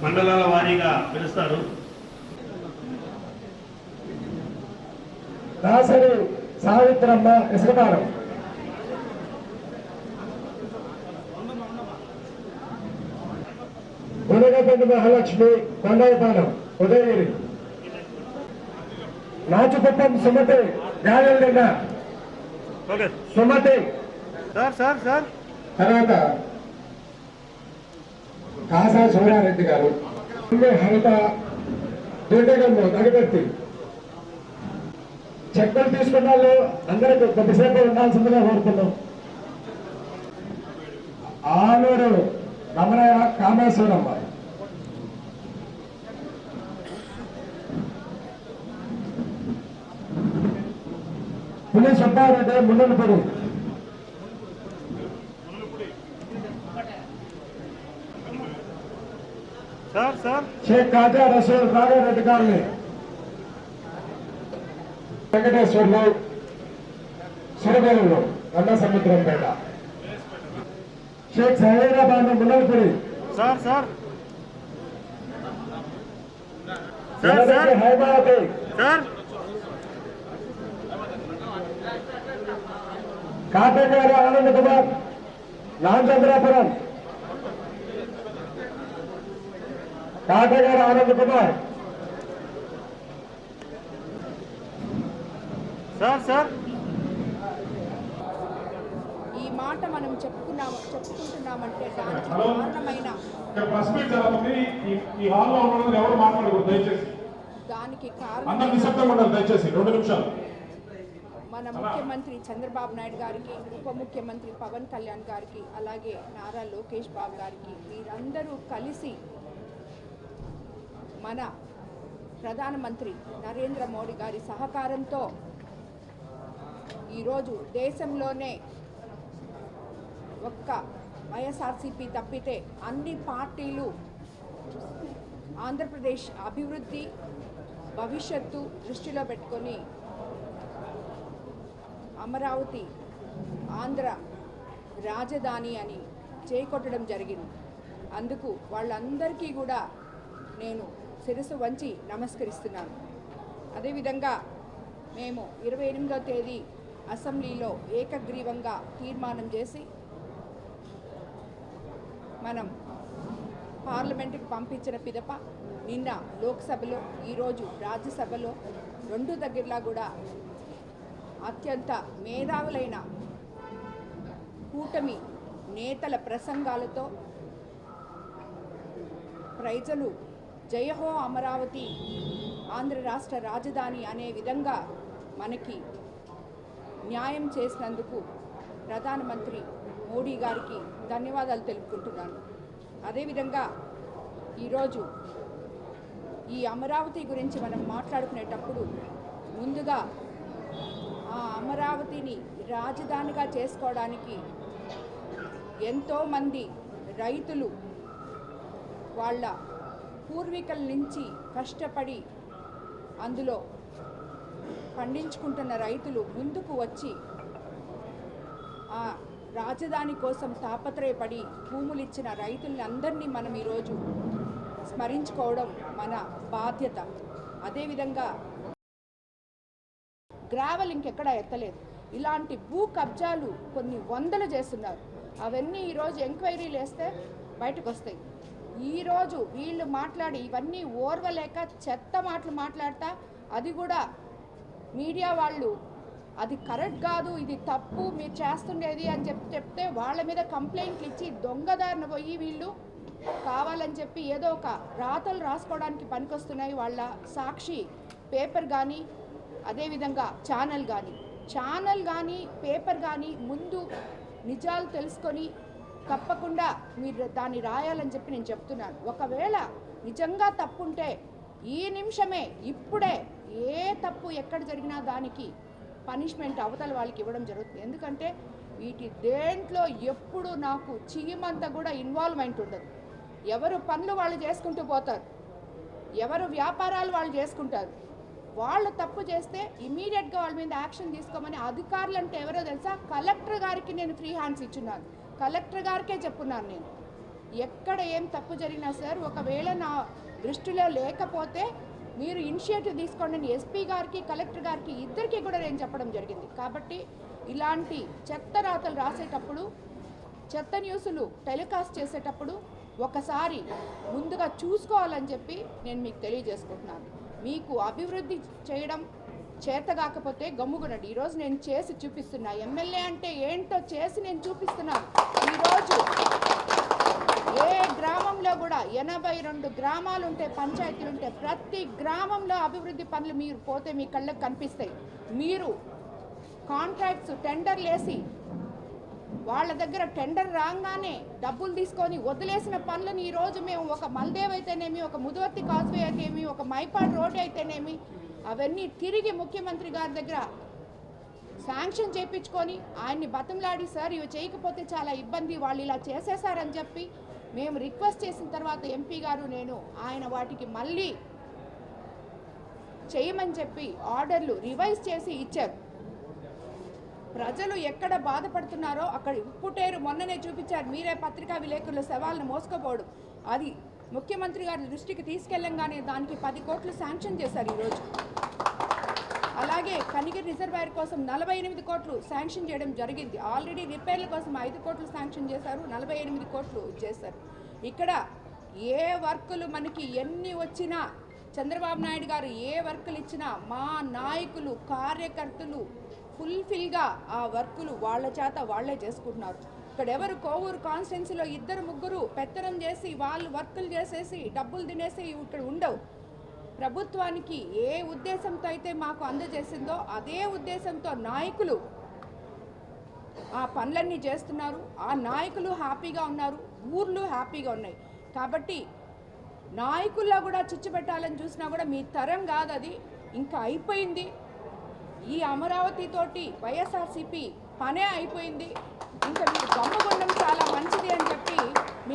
మండలాల వారీగా పిలుస్తారు. దాసరి సావిత్రమ్మ ఇసుకపాలెం, గుణగపల్లి మహాలక్ష్మి కొండపాలెం ఉదయగిరి, నాచుకుప్పం సుమతి గాయలగడ్డ సుమతి తర్వాత కాసా సోమారెడ్డి గారు, హరిత దుర్గమ్మ నగబెట్టి. చెక్కలు తీసుకున్న వాళ్ళు అందరికీ కొద్దిసేపు ఉండాల్సిందిగా కోరుతున్నాం. ఆలూరు రమణయ్య కామేశ్వరమ్మ, పులి సుబ్బారెడ్డి మున్నలపూడి, షేక్ కాజా రసూల్ రాఘారెడ్డి గారిని, వెంకటేశ్వర్లు సురవేలు అన్న సముద్రంపేట, షేక్ సహీరాబాద్ మున్నలపూడి, హైదరాబాద్ కాటగారి ఆనంద్ కుమార్ రామచంద్రాపురం, కాటగారి ఆనంద్ కుమార్ ఈ మాట మనం చెప్పుకుంటున్నామంటే దానికి కారణమైన దానికి కారణం మన ముఖ్యమంత్రి చంద్రబాబు నాయుడు గారికి, ఉప ముఖ్యమంత్రి పవన్ కళ్యాణ్ గారికి, అలాగే నారా లోకేష్ బాబు గారికి, వీరందరూ కలిసి మన ప్రధానమంత్రి నరేంద్ర మోడీ గారి సహకారంతో ఈరోజు దేశంలోనే ఒక్క వైఎస్ఆర్సీపీ తప్పితే అన్ని పార్టీలు ఆంధ్రప్రదేశ్ అభివృద్ధి భవిష్యత్తు దృష్టిలో పెట్టుకొని అమరావతి ఆంధ్ర రాజధాని అని చేకొట్టడం జరిగింది. అందుకు వాళ్ళందరికీ కూడా నేను శిరస్సు వంచి నమస్కరిస్తున్నాను. అదేవిధంగా మేము 28వ తేదీ అసెంబ్లీలో ఏకగ్రీవంగా తీర్మానం చేసి మనం పార్లమెంటుకి పంపించిన పిదప నిన్న లోక్సభలో, ఈరోజు రాజ్యసభలో రెండు దగ్గరలా కూడా అత్యంత మేధావులైన కూటమి నేతల ప్రసంగాలతో ప్రజలు జయహో అమరావతి ఆంధ్ర రాష్ట్ర రాజధాని అనే విధంగా మనకి న్యాయం చేసినందుకు ప్రధానమంత్రి మోడీ గారికి ధన్యవాదాలు తెలుపుకుంటున్నాను. అదేవిధంగా ఈరోజు ఈ అమరావతి గురించి మనం మాట్లాడుకునేటప్పుడు ముందుగా ఆ అమరావతిని రాజధానిగా చేసుకోవడానికి ఎంతోమంది రైతులు వాళ్ళ పూర్వీకుల నుంచి కష్టపడి అందులో పండించుకుంటున్న రైతులు ముందుకు వచ్చి ఆ రాజధాని కోసం తాపత్రయపడి భూములు ఇచ్చిన రైతుల్ని అందరినీ మనం ఈరోజు స్మరించుకోవడం మన బాధ్యత. అదేవిధంగా గ్రావెల్ ఇంకెక్కడ ఎత్తలేదు. ఇలాంటి భూ కబ్జాలు కొన్ని వందలు చేస్తున్నారు. అవన్నీ ఈరోజు ఎంక్వైరీలు వేస్తే బయటకు వస్తాయి. ఈరోజు వీళ్ళు మాట్లాడి ఇవన్నీ ఓర్వలేక చెత్త మాటలు మాట్లాడతా, అది కూడా మీడియా వాళ్ళు అది కరెక్ట్ కాదు, ఇది తప్పు మీరు చేస్తుండేది అని చెప్తే వాళ్ళ మీద కంప్లైంట్లు ఇచ్చి దొంగదారిన పోయి వీళ్ళు కావాలని చెప్పి ఏదో ఒక రాతలు రాసుకోవడానికి పనికొస్తున్నాయి. వాళ్ళ సాక్షి పేపర్ కానీ, అదేవిధంగా ఛానల్ కానీ పేపర్ కానీ ముందు నిజాలు తెలుసుకొని తప్పకుండా మీరు దాన్ని రాయాలని చెప్పి నేను చెప్తున్నాను. ఒకవేళ నిజంగా తప్పుంటే ఈ నిమిషమే ఇప్పుడే ఏ తప్పు ఎక్కడ జరిగినా దానికి పనిష్మెంట్ అవతల వాళ్ళకి ఇవ్వడం జరుగుతుంది. ఎందుకంటే వీటి దేంట్లో ఎప్పుడు నాకు చీమంతా కూడా ఇన్వాల్వ్మెంట్ ఉండదు. ఎవరు పనులు వాళ్ళు చేసుకుంటూ పోతారు, ఎవరు వ్యాపారాలు వాళ్ళు చేసుకుంటారు. వాళ్ళు తప్పు చేస్తే ఇమీడియట్గా వాళ్ళ మీద యాక్షన్ తీసుకోమని అధికారులు అంటే ఎవరో తెలుసా? కలెక్టర్ గారికి నేను ఫ్రీ హ్యాండ్స్ ఇచ్చున్నాను. కలెక్టర్ గారికే చెప్పున్నాను నేను. ఎక్కడ ఏం తప్పు జరిగినా సార్, ఒకవేళ నా దృష్టిలో లేకపోతే మీరు ఇనిషియేటివ్ తీసుకోండి అని ఎస్పీ గారికి కలెక్టర్ గారికి ఇద్దరికీ కూడా నేను చెప్పడం జరిగింది. కాబట్టి ఇలాంటి చెత్త రాతలు రాసేటప్పుడు, చెత్త న్యూస్లు టెలికాస్ట్ చేసేటప్పుడు ఒకసారి ముందుగా చూసుకోవాలని చెప్పి నేను మీకు తెలియజేసుకుంటున్నాను. మీకు అభివృద్ధి చేయడం చేత కాకపోతే గమ్ముగునండి. ఈరోజు నేను చేసి చూపిస్తున్నా. ఎమ్మెల్యే అంటే ఏంటో చేసి నేను చూపిస్తున్నాను. ఈరోజు ఏ గ్రామంలో కూడా 82 గ్రామాలు ఉంటే, పంచాయతీలు ఉంటే, ప్రతి గ్రామంలో అభివృద్ధి పనులు మీరు పోతే మీ కళ్ళకు కనిపిస్తాయి. మీరు కాంట్రాక్ట్స్ టెండర్లు వేసి వాళ్ళ దగ్గర టెండర్ రాగానే డబ్బులు తీసుకొని వదిలేసిన పనులను ఈరోజు మేము ఒక మల్దేవ్ అయితేనేమి, ఒక ముదువర్తి కాజ్వే అయితేనేమి, ఒక మైపాడ్ రోడ్ అయితేనేమి అవన్నీ తిరిగి ముఖ్యమంత్రి గారి దగ్గర శాంక్షన్ చేయించుకొని ఆయన్ని బతంలాడి, సార్ ఇవి చేయకపోతే చాలా ఇబ్బంది, వాళ్ళు ఇలా చేసేసారని చెప్పి మేము రిక్వెస్ట్ చేసిన తర్వాత ఎంపీ గారు నేను ఆయన వాటికి మళ్ళీ చేయమని చెప్పి ఆర్డర్లు రివైజ్ చేసి ఇచ్చారు. ప్రజలు ఎక్కడ బాధపడుతున్నారో అక్కడ ఉప్పుటేరు మొన్ననే చూపించారు. మీరే పత్రికా విలేకరుల సవాళ్ళను మోసుకోపోవడం, అది ముఖ్యమంత్రి గారి దృష్టికి తీసుకెళ్ళంగానే దానికి 10 కోట్లు శాంక్షన్ చేశారు ఈరోజు. అలాగే కనిగిరి రిజర్వాయర్ కోసం 48 కోట్లు శాంక్షన్ చేయడం జరిగింది. ఆల్రెడీ రిపేర్ల కోసం 5 కోట్లు శాంక్షన్ చేశారు, 48 కోట్లు చేశారు. ఇక్కడ ఏ వర్కులు మనకి ఎన్ని వచ్చినా, చంద్రబాబు నాయుడు గారు ఏ వర్కులు ఇచ్చినా మా నాయకులు కార్యకర్తలు ఫుల్ఫిల్గా ఆ వర్కులు వాళ్ళ చేత వాళ్లే చేసుకుంటున్నారు. ఇక్కడ ఎవరు కోవూరు కాన్స్టిట్యున్సీలో 2-3 పెత్తనం చేసి వాళ్ళు వర్కులు చేసేసి డబ్బులు తినేసి ఇక్కడ ఉండవు. ప్రభుత్వానికి ఏ ఉద్దేశంతో అయితే మాకు అందజేసిందో అదే ఉద్దేశంతో నాయకులు ఆ పనులన్నీ చేస్తున్నారు. ఆ నాయకులు హ్యాపీగా ఉన్నారు, ఊర్లు హ్యాపీగా ఉన్నాయి. కాబట్టి నాయకుల్లో కూడా చిచ్చు పెట్టాలని చూసినా కూడా మీ తరం కాదు, అది ఇంకా అయిపోయింది. ఈ అమరావతి తోటి వైఎస్ఆర్సీపీ పనే అయిపోయింది. ఇంకా మీరు గమ్ముగుండం చాలా మంచిది అని చెప్పి